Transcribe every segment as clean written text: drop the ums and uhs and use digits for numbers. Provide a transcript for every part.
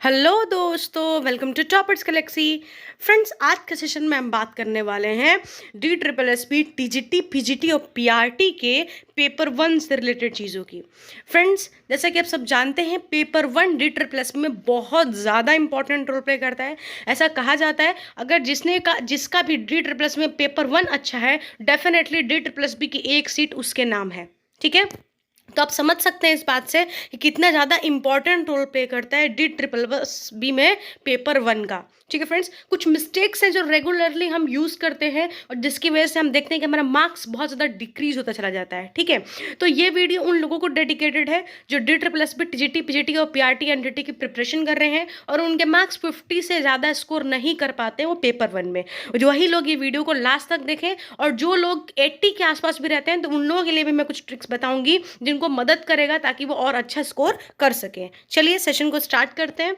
Hello दोस्तों, welcome to Toppers Galaxy. Friends, आज के सेशन में हम बात करने वाले हैं DSSB, TGT, PGT और PRT के पेपर 1 से रिलेटेड चीज़ों की। फ्रेंड्स, जैसा कि आप सब जानते हैं, पेपर 1 DSSB में बहुत ज़्यादा इंपॉर्टेंट रोल प्ले करता है। ऐसा कहा जाता है, अगर जिसका भी DSSB में पेपर 1 अच्छा है, डेफिनेटली DSSB की एक सीट उसके नाम है। ठीक है, तो आप समझ सकते हैं इस बात से कि कितना ज़्यादा इंपॉर्टेंट रोल प्ले करता है DSSB में पेपर 1 का। ठीक है फ्रेंड्स, कुछ मिस्टेक्स हैं जो रेगुलरली हम यूज़ करते हैं और जिसकी वजह से हम देखते हैं कि हमारा मार्क्स बहुत ज़्यादा डिक्रीज होता चला जाता है। ठीक है, तो ये वीडियो उन लोगों को डेडिकेटेड है जो DSSB, TGT, PGT और PRT एंड की प्रिपरेशन कर रहे हैं और उनके मार्क्स 50 से ज़्यादा स्कोर नहीं कर पाते वो पेपर 1 में। जो वही लोग ये वीडियो को लास्ट तक देखें, और जो लोग 80 के आसपास भी रहते हैं तो उन लोगों के लिए भी मैं कुछ ट्रिक्स बताऊंगी जिनको मदद करेगा ताकि वो और अच्छा स्कोर कर सकें। चलिए सेशन को स्टार्ट करते हैं।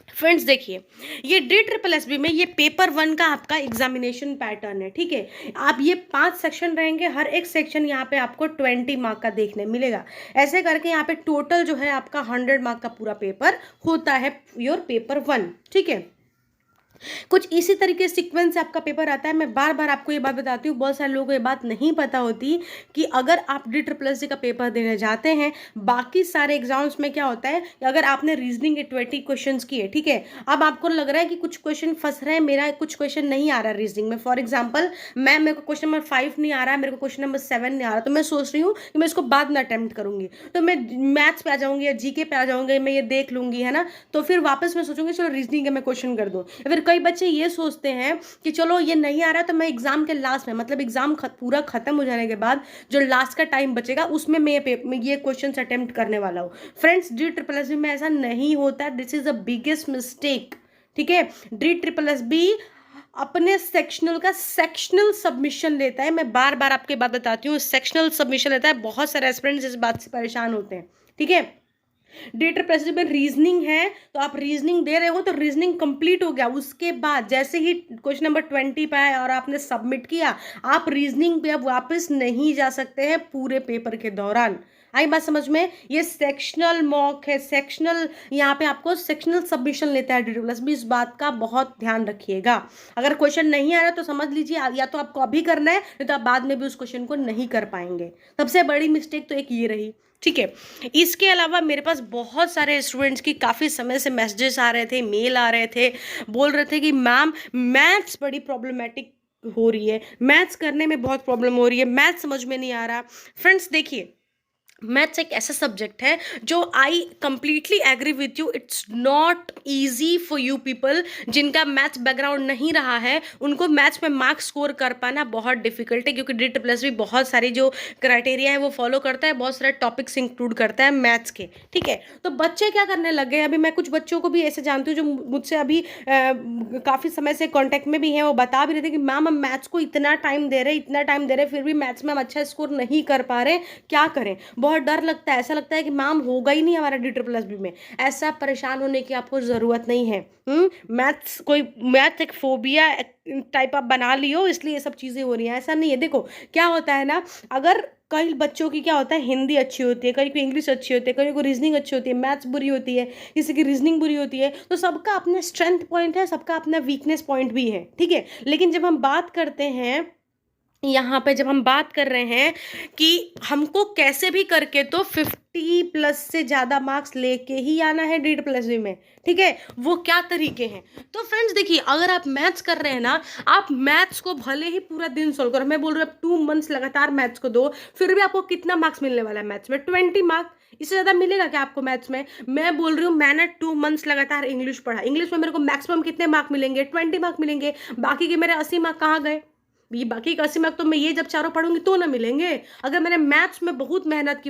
फ्रेंड्स देखिए, ये DSSB में ये पेपर 1 का आपका एग्जामिनेशन पैटर्न है। ठीक है, आप ये 5 सेक्शन रहेंगे, हर एक सेक्शन यहाँ पे आपको 20 मार्क का देखने मिलेगा। ऐसे करके यहाँ पे टोटल जो है आपका 100 मार्क का पूरा पेपर होता है, योर पेपर 1। ठीक है, कुछ इसी तरीके सीक्वेंस से आपका पेपर आता है। मैं बार बार आपको ये बात बताती हूँ, बहुत सारे लोगों को ये बात नहीं पता होती कि अगर आप DSSB का पेपर देने जाते हैं, बाकी सारे एग्जाम्स में क्या होता है कि अगर आपने रीजनिंग के 20 क्वेश्चंस किए, ठीक है, अब आपको लग रहा है कि कुछ क्वेश्चन फंस रहे हैं, मेरा कुछ क्वेश्चन नहीं आ रहा रीजनिंग में। फॉर एग्जाम्पल, मेरे को क्वेश्चन नंबर 5 नहीं आ रहा है, मेरे को क्वेश्चन नंबर 7 नहीं आ रहा, तो मैं सोच रही हूँ कि मैं इसको बाद में अटेम्प्ट करूंगी, तो मैं मैथ्स पे आ जाऊंगी या जीके पे आ जाऊंगी, मैं ये देख लूंगी, है ना। तो फिर वापस मैं सोचूंगी चलो रीजनिंग का मैं क्वेश्चन कर दूँ। फिर कई बच्चे ये सोचते हैं कि चलो ये नहीं आ रहा तो मैं एग्जाम के लास्ट में, मतलब एग्जाम पूरा खत्म हो जाने के बाद जो लास्ट का टाइम बचेगा उसमें मैं ये क्वेश्चन अटेम्प्ट करने वाला हूँ। फ्रेंड्स, DSSB में ऐसा नहीं होता, this is the biggest mistake. ठीक है, DSSB अपने सेक्शनल का सेक्शनल सबमिशन लेता है। मैं बार बार आपके बात बताती हूँ, सेक्शनल सबमिशन लेता है। बहुत सारे एस्पिरेंट्स इस बात से परेशान होते हैं। ठीक है, DSSB में रीजनिंग है तो आप रीजनिंग दे रहे हो तो रीजनिंग कंप्लीट हो गया, उसके बाद जैसे ही क्वेश्चन नंबर 20 पे आया और आपने सबमिट किया, आप रीजनिंग पे अब वापस नहीं जा सकते हैं पूरे पेपर के दौरान। आई बात समझ में? ये सेक्शनल मॉक है, सेक्शनल, यहाँ पे आपको सेक्शनल सबमिशन लेता है DSSB। इस बात का बहुत ध्यान रखिएगा। अगर क्वेश्चन नहीं आ रहा तो समझ लीजिए या तो आपको अभी करना है, नहीं तो आप बाद में भी उस क्वेश्चन को नहीं कर पाएंगे। सबसे बड़ी मिस्टेक तो एक ये रही। ठीक है, इसके अलावा मेरे पास बहुत सारे स्टूडेंट्स की काफ़ी समय से मैसेजेस आ रहे थे, मेल आ रहे थे, बोल रहे थे कि मैम मैथ्स बड़ी प्रॉब्लमेटिक हो रही है, मैथ्स करने में बहुत प्रॉब्लम हो रही है, मैथ्स समझ में नहीं आ रहा। फ्रेंड्स देखिए, मैथ्स एक ऐसा सब्जेक्ट है जो I completely agree with you, it's not easy for you people जिनका मैथ्स बैकग्राउंड नहीं रहा है, उनको मैथ्स में मार्क्स स्कोर कर पाना बहुत डिफिकल्ट है, क्योंकि DSSB बहुत सारी जो क्राइटेरिया है वो फॉलो करता है, बहुत सारे टॉपिक्स इंक्लूड करता है मैथ्स के। ठीक है, तो बच्चे क्या करने लगे, अभी मैं कुछ बच्चों को भी ऐसे जानती हूँ जो मुझसे अभी काफ़ी समय से कॉन्टैक्ट में भी हैं, वो बता भी रहे थे कि मैम हम मैथ्स को इतना टाइम दे रहे फिर भी मैथ्स में हम अच्छा स्कोर नहीं कर पा रहे, क्या करें। बहुत डर लगता है, ऐसा लगता है कि मैम होगा ही नहीं हमारा DSSB में। ऐसा परेशान होने की आपको ज़रूरत नहीं है। मैथ एक फोबिया टाइप आप बना लियो इसलिए ये सब चीज़ें हो रही हैं, ऐसा नहीं है। देखो क्या होता है ना, अगर कई बच्चों की क्या होता है, हिंदी अच्छी होती है, कई को इंग्लिश अच्छी होती है, कई को रीजनिंग अच्छी होती है, मैथ्स बुरी होती है, किसी की रीजनिंग बुरी होती है, तो सबका अपना स्ट्रेंथ पॉइंट है, सबका अपना वीकनेस पॉइंट भी है। ठीक है, लेकिन जब हम बात करते हैं यहाँ पे, जब हम बात कर रहे हैं कि हमको कैसे भी करके तो 50+ से ज़्यादा मार्क्स लेके ही आना है DSSB में, ठीक है, वो क्या तरीके हैं। तो फ्रेंड्स देखिए, अगर आप मैथ्स कर रहे हैं ना, आप मैथ्स को भले ही पूरा दिन सोल्व करो, मैं बोल रही हूँ आप 2 मंथ्स लगातार मैथ्स को दो, फिर भी आपको कितना मार्क्स मिलने वाला है मैथ्स में? 20 मार्क्स। इससे ज़्यादा मिलेगा क्या आपको मैथ्स में? मैं बोल रही हूँ, मैंने 2 मंथ्स लगातार इंग्लिश पढ़ा, इंग्लिश में मेरे को मैक्सिमम कितने मार्क मिलेंगे? 20 मार्क मिलेंगे। बाकी के मेरे 80 मार्क कहाँ गए? ये बाकी का 80 मार्क तो मैं ये जब चारों पढ़ूंगी तो ना मिलेंगे। अगर मैंने मैथ्स में बहुत मेहनत की,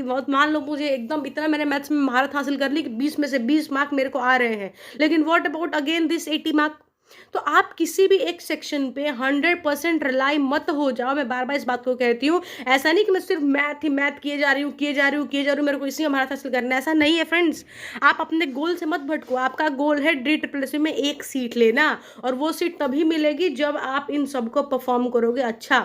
बहुत मान लो मुझे एकदम इतना मैंने मैथ्स में महारत हासिल कर ली कि 20 में से 20 मार्क मेरे को आ रहे हैं, लेकिन what about again this 80 mark? तो आप किसी भी एक सेक्शन पे 100% रिलाई मत हो जाओ। मैं बार बार इस बात को कहती हूँ, ऐसा नहीं कि मैं सिर्फ मैथ ही मैथ किए जा रही हूँ, मेरे को इसी में महारत हासिल करना है, ऐसा नहीं है फ्रेंड्स। आप अपने गोल से मत भटको। आपका गोल है DSSB में एक सीट लेना, और वो सीट तभी मिलेगी जब आप इन सबको परफॉर्म करोगे अच्छा।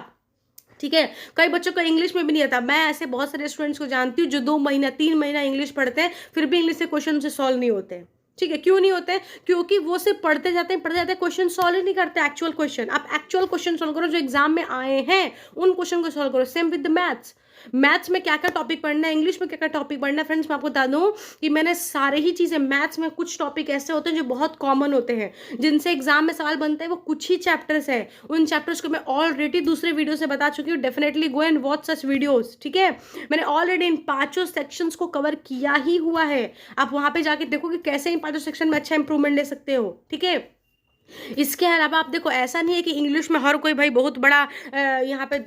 ठीक है, कई बच्चों को इंग्लिश में भी नहीं आता। मैं ऐसे बहुत सारे स्टूडेंट्स को जानती हूँ जो 2 महीना 3 महीना इंग्लिश पढ़ते हैं, फिर भी इंग्लिश के क्वेश्चन से सॉल्व नहीं होते। ठीक है, क्यों नहीं होते हैं? क्योंकि वो सिर्फ पढ़ते जाते हैं, क्वेश्चन सॉल्व ही नहीं करते एक्चुअल क्वेश्चन। आप एक्चुअल क्वेश्चन सॉल्व करो जो एग्जाम में आए हैं, उन क्वेश्चन को सॉल्व करो। Same with the maths. Maths में क्या क्या टॉपिक पढ़ना है, इंग्लिश में क्या क्या टॉपिक पढ़ना है। फ्रेंड्स मैं आपको बता दूं कि मैंने सारे ही चीज़ें, मैथ्स में कुछ टॉपिक ऐसे होते हैं जो बहुत कॉमन होते हैं, जिनसे एग्जाम में सवाल बनते हैं, वो कुछ ही चैप्टर्स है। उन चैप्टर्स को मैं ऑलरेडी दूसरे वीडियो से बता चुकी हूँ। Definitely go and watch such videos. ठीक है, मैंने ऑलरेडी इन 5 सेक्शंस को कवर किया ही हुआ है। आप वहां पे जाके देखो कि कैसे इन 5 सेक्शन में अच्छा इंप्रूवमेंट ले सकते हो। ठीक है, इसके अलावा आप देखो, ऐसा नहीं है कि इंग्लिश में हर कोई भाई बहुत बड़ा यहाँ पे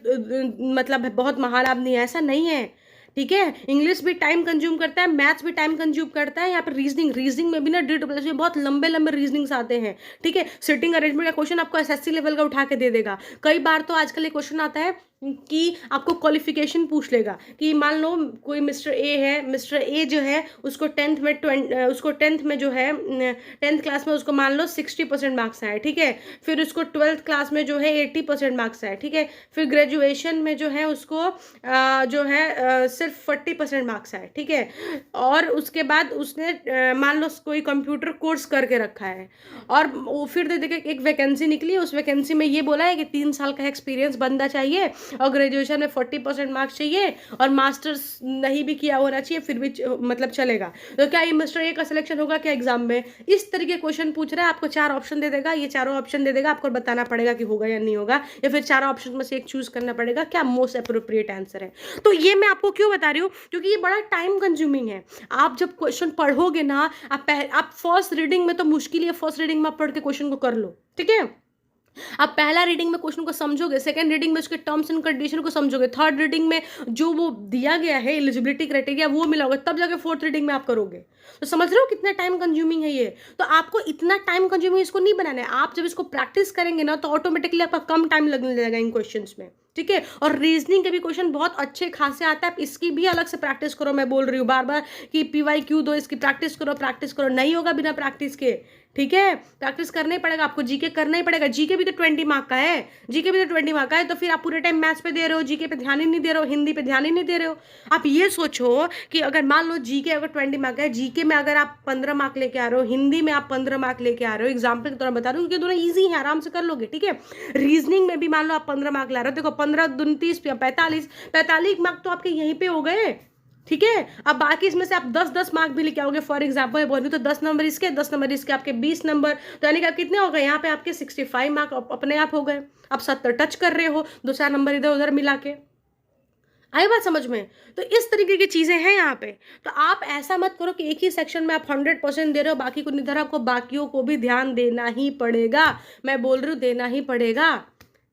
मतलब बहुत महान आदमी है, ऐसा नहीं है। ठीक है, इंग्लिश भी टाइम कंज्यूम करता है, मैथ्स भी टाइम कंज्यूम करता है। यहाँ पे रीजनिंग में भी ना DSS में बहुत लंबे लंबे रीजनिंग्स आते हैं। ठीक है, सिटिंग अरेंजमेंट का क्वेश्चन आपको SSC लेवल का उठा के दे देगा। कई बार तो आजकल एक क्वेश्चन आता है कि आपको क्वालिफिकेशन पूछ लेगा कि मान लो कोई मिस्टर ए है, मिस्टर ए जो है उसको टेंथ में जो है 10th क्लास में उसको मान लो 60% मार्क्स आए। ठीक है, फिर उसको 12th क्लास में जो है 80% मार्क्स आए। ठीक है, फिर ग्रेजुएशन में जो है उसको जो है सिर्फ 40% मार्क्स आए। ठीक है, और उसके बाद उसने मान लो कोई कंप्यूटर कोर्स करके रखा है, और फिर दे देखिए एक वैकेंसी निकली, उस वैकेंसी में ये बोला है कि 3 साल का एक्सपीरियंस बंदा चाहिए, और ग्रेजुएशन में 40% मार्क्स चाहिए, और मास्टर्स नहीं भी किया होना चाहिए, फिर भी मतलब चलेगा। तो क्या ये मिस्टर ए का सिलेक्शन होगा क्या एग्जाम में? इस तरीके क्वेश्चन पूछ रहा है, आपको 4 ऑप्शन दे देगा, ये चारों ऑप्शन दे देगा, आपको बताना पड़ेगा कि होगा या नहीं होगा, या फिर 4 ऑप्शन में से एक चूज करना पड़ेगा क्या मोस्ट अप्रोप्रिएट आंसर है। तो ये मैं आपको क्यों बता रही हूँ, क्योंकि ये बड़ा टाइम कंज्यूमिंग है। आप जब क्वेश्चन पढ़ोगे ना, आप फर्स्ट रीडिंग में तो मुश्किल है, फर्स्ट रीडिंग में आप पढ़ के क्वेश्चन को कर लो। ठीक है, आप पहला रीडिंग में क्वेश्चन को समझोगे, सेकंड रीडिंग में उसके टर्म्स एंड कंडीशन को समझोगे, थर्ड रीडिंग में जो वो दिया गया है एलिजिबिलिटी क्राइटेरिया वो मिला होगा, तब जाके फोर्थ रीडिंग में आप करोगे। तो समझ रहे हो कितना टाइम कंज्यूमिंग है ये। तो आपको इतना टाइम कंज्यूमिंग इसको नहीं बनाना है। आप जब इसको प्रैक्टिस करेंगे ना, तो ऑटोमेटिकली आपका कम टाइम लगने लगेगा इन क्वेश्चंस में। ठीक है, और रीजनिंग के भी क्वेश्चन बहुत अच्छे खासे आता है, आप इसकी भी अलग से प्रैक्टिस करो। मैं बोल रही हूँ बार बार कि PYQ दो, इसकी प्रैक्टिस करो, नहीं होगा बिना प्रैक्टिस के। ठीक है, प्रैक्टिस करना ही पड़ेगा आपको, जीके करना ही पड़ेगा। जीके भी तो 20 मार्क का है, तो फिर आप पूरे टाइम मैथ्स पे दे रहे हो, जीके पे ध्यान ही नहीं दे रहे हो, हिंदी पे ध्यान ही नहीं दे रहे हो। आप ये सोचो कि अगर मान लो जीके अगर 20 मार्क है, जीके में अगर आप 15 मार्क लेके आ रहे हो, हिंदी में आप 15 मार्क लेके आ रहे हो, एग्जाम्पल के तौर पर बता रहे हो, क्योंकि दोनों ईजी है, आराम से कर लोगे। ठीक है, रीजनिंग में भी मान लो आप 15 मार्क ला रहे हो, देखो 15 दूनी 30, 45 मार्क तो आपके यहीं पे हो गए। ठीक है, अब बाकी इसमें से आप 10-10 मार्क भी लेके आओगे। फॉर एग्जाम्पल बोलूँ तो 10 नंबर इसके, 10 नंबर इसके, आपके 20 नंबर, तो यानी कि आप कितने हो गए यहाँ पे, आपके 65 मार्क अपने आप हो गए। आप 70 टच कर रहे हो, 2-4 नंबर इधर उधर मिला के। आई बात समझ में? तो इस तरीके की चीजें हैं यहाँ पे। तो आप ऐसा मत करो कि एक ही सेक्शन में आप 100% दे रहे हो, बाकी को नहीं दे रहे, आपको बाकियों को भी ध्यान देना ही पड़ेगा। मैं बोल रही हूँ देना ही पड़ेगा।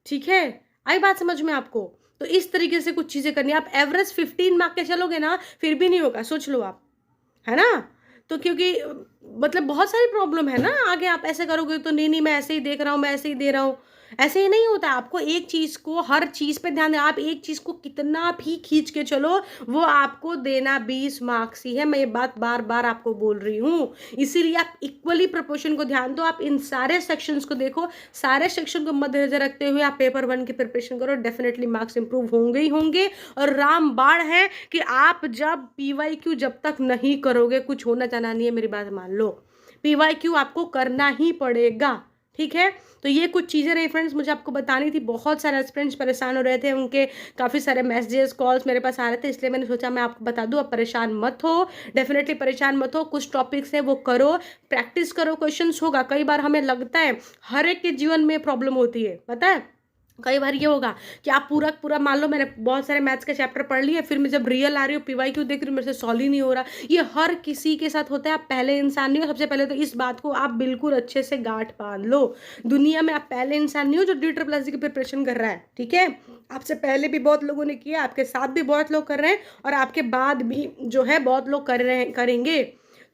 ठीक है, आई बात समझ में आपको? तो इस तरीके से कुछ चीजें करनी है। आप एवरेज 15 मार्क के चलोगे ना, फिर भी नहीं होगा, सोच लो आप, है ना? तो क्योंकि मतलब बहुत सारी प्रॉब्लम है ना, आगे आप ऐसे करोगे तो नहीं मैं ऐसे ही देख रहा हूँ, मैं ऐसे ही दे रहा हूँ, ऐसे ही नहीं होता। आपको एक चीज़ को, हर चीज़ पे ध्यान देना। आप एक चीज़ को कितना भी खींच के चलो, वो आपको देना 20 मार्क्स ही है। मैं ये बात बार बार आपको बोल रही हूँ, इसीलिए आप इक्वली प्रोपोर्शन को ध्यान दो। आप इन सारे सेक्शंस को देखो, सारे सेक्शन को मद्देनजर रखते हुए आप पेपर 1 की प्रिपरेशन करो। डेफिनेटली मार्क्स इंप्रूव होंगे ही होंगे। और रामबाण है कि आप जब PYQ जब तक नहीं करोगे, कुछ होना जाना नहीं है, मेरी बात मान लो। PYQ आपको करना ही पड़ेगा। ठीक है, तो ये कुछ चीज़ें रही फ्रेंड्स, मुझे आपको बतानी थी। बहुत सारे फ्रेंड्स परेशान हो रहे थे, उनके काफ़ी सारे मैसेजेस कॉल्स मेरे पास आ रहे थे, इसलिए मैंने सोचा मैं आपको बता दूं। अब परेशान मत हो, डेफिनेटली परेशान मत हो। कुछ टॉपिक्स हैं वो करो, प्रैक्टिस करो, क्वेश्चंस होगा। कई बार हमें लगता है, हर एक के जीवन में प्रॉब्लम होती है, पता है। कई बार ये होगा कि आप पूरा मान लो मैंने बहुत सारे मैथ्स के चैप्टर पढ़ लिए, फिर मैं जब रियल आ रही हूँ, PYQ देख रही हूँ, मेरे से सॉल्व ही नहीं हो रहा। ये हर किसी के साथ होता है। आप पहले इंसान नहीं हो। सबसे पहले तो इस बात को आप बिल्कुल अच्छे से गांठ बांध लो। दुनिया में आप पहले इंसान नहीं हो जो DSS की प्रिपरेशन कर रहा है। ठीक है, आपसे पहले भी बहुत लोगों ने किया, आपके साथ भी बहुत लोग कर रहे हैं, और आपके बाद भी जो है बहुत लोग कर रहे हैं, करेंगे।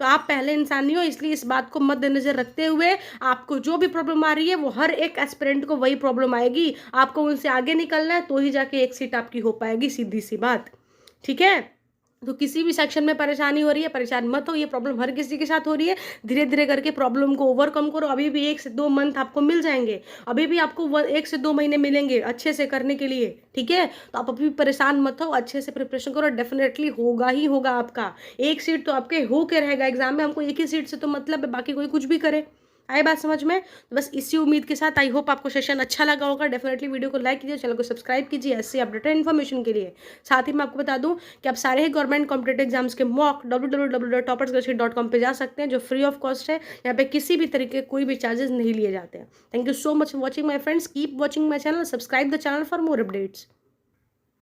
तो आप पहले इंसान नहीं हो, इसलिए इस बात को मद्देनजर रखते हुए आपको जो भी प्रॉब्लम आ रही है, वो हर एक एस्पिरेंट को वही प्रॉब्लम आएगी। आपको उनसे आगे निकलना है, तो ही जाके एक सीट आपकी हो पाएगी, सीधी सी बात। ठीक है, तो किसी भी सेक्शन में परेशानी हो रही है, परेशान मत हो, ये प्रॉब्लम हर किसी के साथ हो रही है। धीरे-धीरे करके प्रॉब्लम को ओवरकम करो, अभी भी 1 से 2 मंथ आपको मिल जाएँगे। अभी भी आपको व 1 से 2 महीने मिलेंगे अच्छे से करने के लिए, ठीक है? तो आप अभी परेशान मत हो, अच्छे से प्रिपरेशन करो, डेफ़िनेटली होगा ही होगा आपका। 1 सीट तो आपके हो के रहेगा एग्ज़ाम में, हमको 1 ही सीट से तो मतलब है, बाकी कोई कुछ भी करे। आई बात समझ में? तो बस इसी उम्मीद के साथ आई होप आपको सेशन अच्छा लगा होगा। डेफ़िनेटली वीडियो को लाइक कीजिए, चैनल को सब्सक्राइब कीजिए ऐसे अपडेटेड इन्फॉर्मेशन के लिए। साथ ही मैं आपको बता दूँ कि आप सारे ही गवर्नमेंट कॉम्पिटिटिव एग्जाम्स के मॉक www.toppersgulship.com पे जा सकते हैं, जो फ्री ऑफ कॉस्ट है। यहाँ पे किसी भी तरीके कोई भी चार्जेस नहीं लिए जाते हैं। Thank you so much for watching my friends, keep watching my channel, subscribe the channel for more updates.